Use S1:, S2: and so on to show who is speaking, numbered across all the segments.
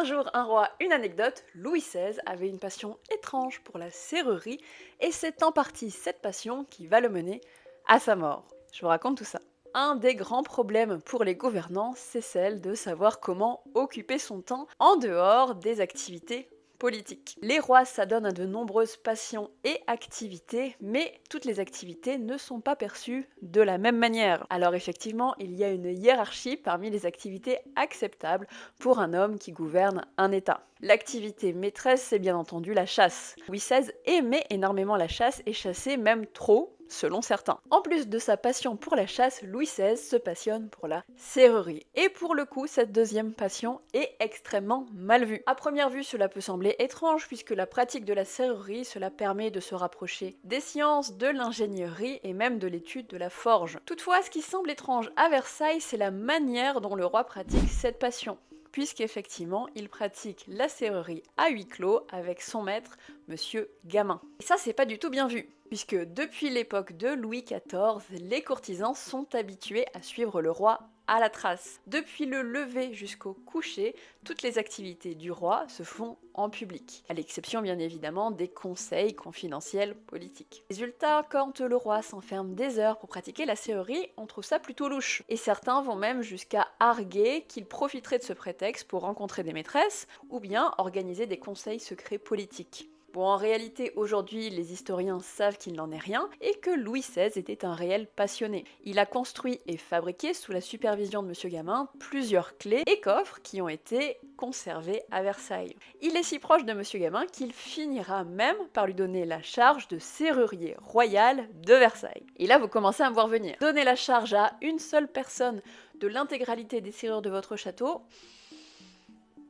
S1: Un jour, un roi, une anecdote, Louis XVI avait une passion étrange pour la serrurerie et c'est en partie cette passion qui va le mener à sa mort. Je vous raconte tout ça. Un des grands problèmes pour les gouvernants, c'est celle de savoir comment occuper son temps en dehors des activités politiques. Les rois s'adonnent à de nombreuses passions et activités, mais toutes les activités ne sont pas perçues de la même manière. Alors effectivement, il y a une hiérarchie parmi les activités acceptables pour un homme qui gouverne un État. L'activité maîtresse, c'est bien entendu la chasse. Louis XVI aimait énormément la chasse et chassait même trop, selon certains. En plus de sa passion pour la chasse, Louis XVI se passionne pour la serrurerie. Et pour le coup, cette deuxième passion est extrêmement mal vue. À première vue, cela peut sembler étrange puisque la pratique de la serrurerie, cela permet de se rapprocher des sciences, de l'ingénierie et même de l'étude de la forge. Toutefois, ce qui semble étrange à Versailles, c'est la manière dont le roi pratique cette passion, puisqu'effectivement, il pratique la serrurerie à huis clos avec son maître, Monsieur Gamin. Et ça, c'est pas du tout bien vu, puisque depuis l'époque de Louis XIV, les courtisans sont habitués à suivre le roi à la trace. Depuis le lever jusqu'au coucher, toutes les activités du roi se font en public, à l'exception bien évidemment des conseils confidentiels politiques. Résultat, quand le roi s'enferme des heures pour pratiquer la serrurerie, on trouve ça plutôt louche. Et certains vont même jusqu'à arguer qu'il profiterait de ce prétexte pour rencontrer des maîtresses ou bien organiser des conseils secrets politiques. Bon, en réalité, aujourd'hui, les historiens savent qu'il n'en est rien et que Louis XVI était un réel passionné. Il a construit et fabriqué, sous la supervision de Monsieur Gamin, plusieurs clés et coffres qui ont été conservés à Versailles. Il est si proche de Monsieur Gamin qu'il finira même par lui donner la charge de serrurier royal de Versailles. Et là, vous commencez à me voir venir. Donner la charge à une seule personne de l'intégralité des serrures de votre château,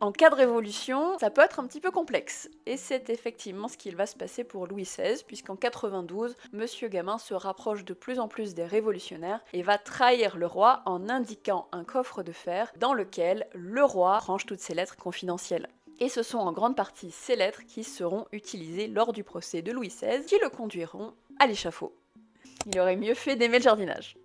S1: en cas de révolution, ça peut être un petit peu complexe. Et c'est effectivement ce qu'il va se passer pour Louis XVI, puisqu'en 92, Monsieur Gamin se rapproche de plus en plus des révolutionnaires et va trahir le roi en indiquant un coffre de fer dans lequel le roi range toutes ses lettres confidentielles. Et ce sont en grande partie ces lettres qui seront utilisées lors du procès de Louis XVI, qui le conduiront à l'échafaud. Il aurait mieux fait d'aimer le jardinage.